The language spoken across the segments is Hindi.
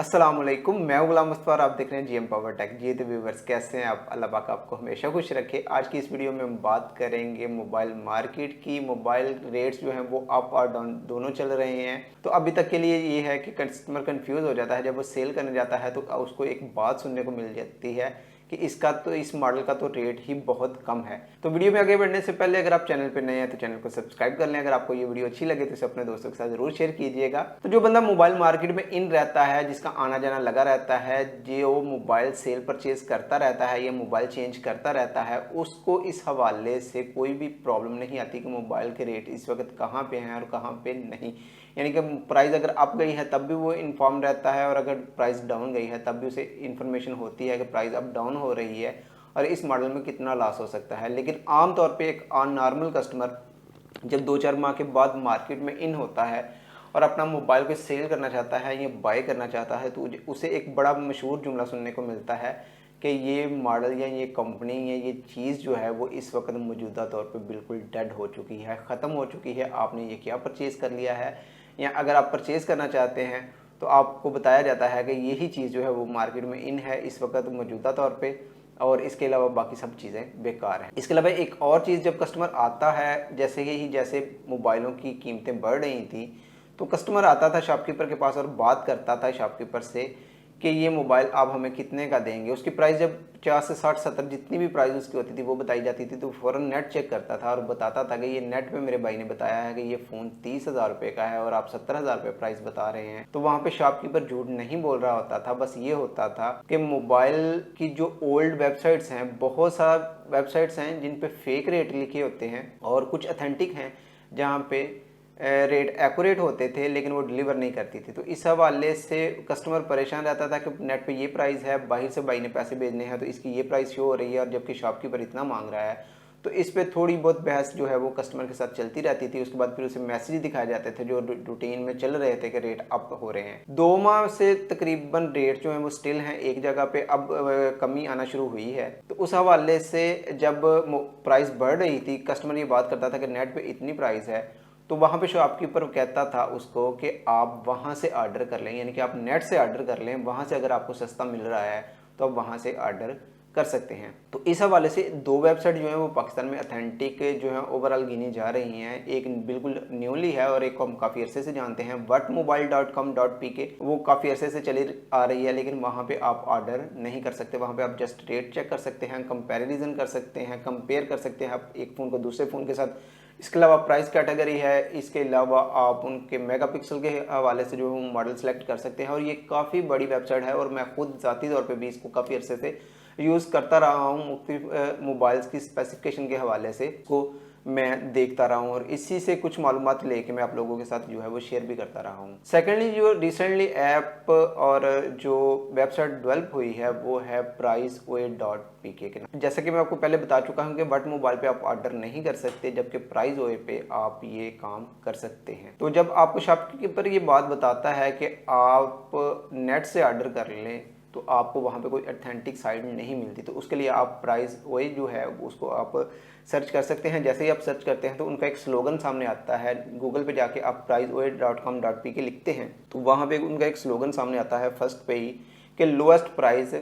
अस्सलामुअलैकुम, मैं हूं गुलाम मुस्तफा और आप देख रहे हैं जीएम पावर टेक। जी तो व्यूवर्स, कैसे हैं आप? अल्लाह पाक आपको हमेशा खुश रखे। आज की इस वीडियो में हम बात करेंगे मोबाइल मार्केट की। मोबाइल रेट्स जो हैं वो अप और डाउन दोनों चल रहे हैं। तो अभी तक के लिए ये है कि कस्टमर कंफ्यूज हो जाता है जब वो सेल करने जाता है तो उसको एक बात सुनने को मिल जाती है कि इस मॉडल का तो रेट ही बहुत कम है। तो वीडियो में आगे बढ़ने से पहले अगर आप चैनल पर नए हैं तो चैनल को सब्सक्राइब कर लें। अगर आपको ये वीडियो अच्छी लगे तो इसे अपने दोस्तों के साथ जरूर शेयर कीजिएगा। तो जो बंदा मोबाइल मार्केट में इन रहता है, जिसका आना जाना लगा रहता है, जो मोबाइल सेल परचेज करता रहता है या मोबाइल चेंज करता रहता है, उसको इस हवाले से कोई भी प्रॉब्लम नहीं आती कि मोबाइल के रेट इस वक्त कहाँ पे हैं और कहाँ पे नहीं। यानी कि प्राइस अगर अप गई है तब भी वो इन्फॉर्म रहता है और अगर प्राइस डाउन गई है तब भी उसे इन्फॉर्मेशन होती है कि प्राइस अप डाउन हो रही है और इस मॉडल में कितना लॉस हो सकता है। लेकिन आमतौर पे एक नॉर्मल कस्टमर जब 2-4 माह के बाद मार्केट में इन होता है और अपना मोबाइल को सेल करना चाहता है या बाय करना चाहता है तो उसे एक बड़ा मशहूर जुमला सुनने को मिलता है कि ये मॉडल या ये कंपनी या ये चीज़ जो है वो इस वक्त मौजूदा तौर पे बिल्कुल डेड हो चुकी है, ख़त्म हो चुकी है। आपने ये क्या परचेज़ कर लिया है, या अगर आप परचेज़ करना चाहते हैं तो आपको बताया जाता है कि यही चीज़ जो है वो मार्केट में इन है इस वक्त मौजूदा तौर पे, और इसके अलावा बाकी सब चीज़ें बेकार हैं। इसके अलावा एक और चीज़, जब कस्टमर आता है, जैसे मोबाइलों की कीमतें बढ़ रही थी तो कस्टमर आता था शॉपकीपर के पास और बात करता था शॉपकीपर से कि ये मोबाइल आप हमें कितने का देंगे। उसकी प्राइस जब 50 से 60 70 जितनी भी प्राइस उसकी होती थी वो बताई जाती थी तो फ़ौरन नेट चेक करता था और बताता था कि ये नेट पे मेरे भाई ने बताया है कि ये फ़ोन 30,000 रुपये का है और आप 17,000 रुपये प्राइस बता रहे हैं। तो वहाँ पे शॉपकीपर झूठ नहीं बोल रहा होता था। बस ये होता था कि मोबाइल की जो ओल्ड वेबसाइट्स हैं, बहुत सारा वेबसाइट्स हैं जिन पे फेक रेट लिखे होते हैं और कुछ अथेंटिक हैं जहाँ पे रेट एक्यूरेट होते थे लेकिन वो डिलीवर नहीं करती थी। तो इस हवाले से कस्टमर परेशान रहता था कि नेट पे ये प्राइस है, बाहर से भाई ने पैसे भेजने हैं तो इसकी ये प्राइस शो हो रही है और जबकि शॉपकीपर इतना मांग रहा है। तो इस पे थोड़ी बहुत बहस जो है वो कस्टमर के साथ चलती रहती थी। उसके बाद फिर उसे मैसेज दिखाए जाते थे जो रूटीन में चल रहे थे कि रेट अप हो रहे हैं। 2 माह से तकरीबन रेट जो है वो स्टिल हैं एक जगह पे, अब कमी आना शुरू हुई है। तो उस हवाले से जब प्राइस बढ़ रही थी, कस्टमर ये बात करता था कि नेट पे इतनी प्राइस है, तो वहाँ पे शॉपकीपर कहता था उसको कि आप वहाँ से ऑर्डर कर लें, यानी कि आप नेट से ऑर्डर कर लें, वहाँ से अगर आपको सस्ता मिल रहा है तो आप वहाँ से ऑर्डर कर सकते हैं। तो इस हवाले से 2 वेबसाइट जो है वो पाकिस्तान में अथेंटिक जो है ओवरऑल गिनी जा रही हैं। एक बिल्कुल न्यूली है और एक को हम काफ़ी अरसे से जानते हैं, whatmobile.com.pk। वो काफ़ी अरसे से चली आ रही है लेकिन वहाँ पे आप ऑर्डर नहीं कर सकते। वहाँ पे आप जस्ट रेट चेक कर सकते हैं, कंपेरिजन कर सकते हैं, कंपेयर कर सकते हैं आप एक फ़ोन को दूसरे फ़ोन के साथ। इसके अलावा प्राइस कैटेगरी है, इसके अलावा आप उनके मेगापिक्सल के हवाले से जो है मॉडल सेलेक्ट कर सकते हैं। और ये काफ़ी बड़ी वेबसाइट है और मैं खुद ज़ाती तौर पे भी इसको काफ़ी अरसे से यूज़ करता रहा हूँ। मुख्तलिफ मोबाइल्स की स्पेसिफिकेशन के हवाले से को मैं देखता रहा हूँ और इसी से कुछ मालूमात लेके मैं आप लोगों के साथ जो है वो शेयर भी करता रहा हूँ। सेकेंडली, जो रिसेंटली ऐप और जो वेबसाइट डेवलप हुई है वो है priceoe.pk के नाम। जैसा कि मैं आपको पहले बता चुका हूँ कि बट मोबाइल पे आप ऑर्डर नहीं कर सकते, जबकि प्राइसओए पे आप ये काम कर सकते हैं। तो जब आपको शॉपकीपर ये बात बताता है कि आप नेट से ऑर्डर कर लें तो आपको वहाँ पे कोई ऑथेंटिक साइट नहीं मिलती। तो उसके लिए आप प्राइसओए जो है उसको आप सर्च कर सकते हैं। जैसे ही आप सर्च करते हैं तो उनका एक स्लोगन सामने आता है। गूगल पे जाके आप priceoe.com.pk लिखते हैं तो वहाँ पे उनका एक स्लोगन सामने आता है फर्स्ट पे ही कि lowest price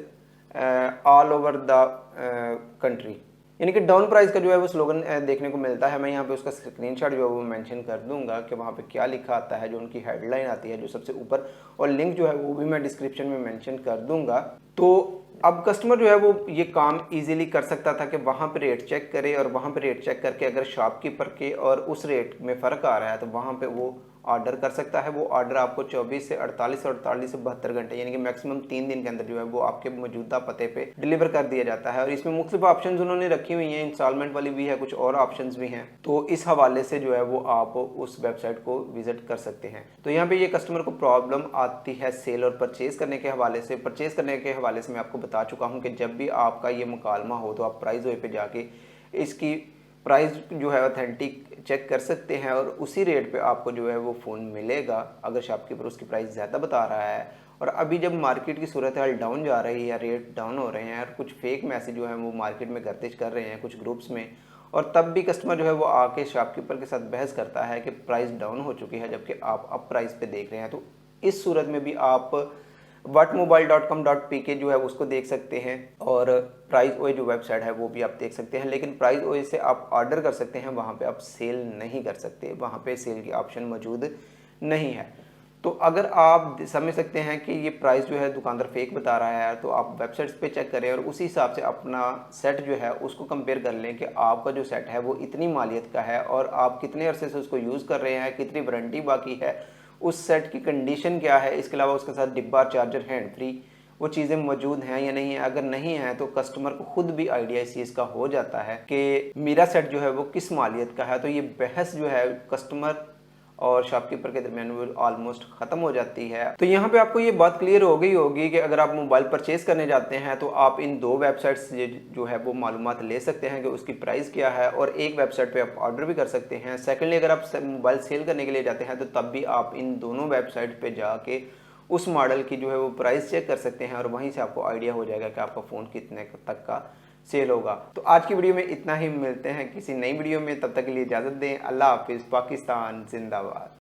all over the country, यानी कि डाउन प्राइस का जो है वो स्लोगन देखने को मिलता है। मैं यहाँ पे उसका स्क्रीनशॉट जो है वो मेंशन कर दूंगा कि वहाँ पे क्या लिखा आता है, जो उनकी हेडलाइन आती है जो सबसे ऊपर, और लिंक जो है वो भी मैं डिस्क्रिप्शन में मेंशन कर दूंगा। तो अब कस्टमर जो है वो ये काम इजीली कर सकता था कि वहाँ पे रेट चेक करे और वहाँ पे रेट चेक करके अगर शॉपकीपर के और उस रेट में फ़र्क आ रहा है तो वहाँ पे वो ऑर्डर कर सकता है। वो ऑर्डर आपको 24 से 48 और 48 से 72 घंटे यानी कि मैक्सिमम 3 दिन के अंदर जो है वो आपके मौजूदा पते पे डिलीवर कर दिया जाता है। और इसमें मुख्तलिफ ऑप्शन उन्होंने रखी हुई हैं, इंस्टॉलमेंट वाली भी है, कुछ और ऑप्शंस भी हैं। तो इस हवाले से जो है वो आप उस वेबसाइट को विजिट कर सकते हैं। तो यहाँ पे ये कस्टमर को प्रॉब्लम आती है सेल और परचेज करने के हवाले से। परचेज करने के हवाले से मैं आपको बता चुका हूँ कि जब भी आपका ये मुकालमा हो तो आप प्राइसओए पे जाके इसकी प्राइस जो है ऑथेंटिक चेक कर सकते हैं और उसी रेट पे आपको जो है वो फ़ोन मिलेगा अगर शॉपकीपर उसकी प्राइस ज़्यादा बता रहा है। और अभी जब मार्केट की सूरत हाल डाउन जा रही है, रेट डाउन हो रहे हैं और कुछ फेक मैसेज जो है वो मार्केट में गर्दिश कर रहे हैं कुछ ग्रुप्स में, और तब भी कस्टमर जो है वो आके शॉपकीपर के साथ बहस करता है कि प्राइस डाउन हो चुकी है जबकि आप अप प्राइस पे देख रहे हैं। तो इस सूरत में भी आप whatmobile.com.pk जो है उसको देख सकते हैं, और प्राइस ओए जो वेबसाइट है वो भी आप देख सकते हैं। लेकिन प्राइस ओए से आप ऑर्डर कर सकते हैं, वहाँ पे आप सेल नहीं कर सकते, वहाँ पे सेल की ऑप्शन मौजूद नहीं है। तो अगर आप समझ सकते हैं कि ये प्राइस जो है दुकानदार फेक बता रहा है, तो आप वेबसाइट्स पे चेक करें और उसी हिसाब से अपना सेट जो है उसको कंपेयर कर लें कि आपका जो सेट है वो इतनी मालियत का है और आप कितने अरसे से उसको यूज़ कर रहे हैं, कितनी वारंटी बाकी है, उस सेट की कंडीशन क्या है, इसके अलावा उसके साथ डिब्बा, चार्जर, हैंड फ्री वो चीज़ें मौजूद हैं या नहीं है। अगर नहीं है तो कस्टमर को खुद भी आइडिया इस चीज़ का हो जाता है कि मेरा सेट जो है वो किस मालियत का है। तो ये बहस जो है कस्टमर और शॉपकीपर के दरमियान वो ऑलमोस्ट ख़त्म हो जाती है। तो यहाँ पे आपको ये बात क्लियर हो गई होगी कि अगर आप मोबाइल परचेज़ करने जाते हैं तो आप इन दो वेबसाइट्स से जो है वो मालूमात ले सकते हैं कि उसकी प्राइस क्या है, और एक वेबसाइट पे आप ऑर्डर भी कर सकते हैं। सेकेंडली, अगर आप मोबाइल सेल करने के लिए जाते हैं तो तब भी आप इन दोनों वेबसाइट पर जाके उस मॉडल की जो है वो प्राइस चेक कर सकते हैं, और वहीं से आपको आइडिया हो जाएगा कि आपका फ़ोन कितने तक का सेल होगा। तो आज की वीडियो में इतना ही, मिलते हैं किसी नई वीडियो में, तब तक के लिए इजाज़त दें। अल्लाह हाफिज़। पाकिस्तान जिंदाबाद।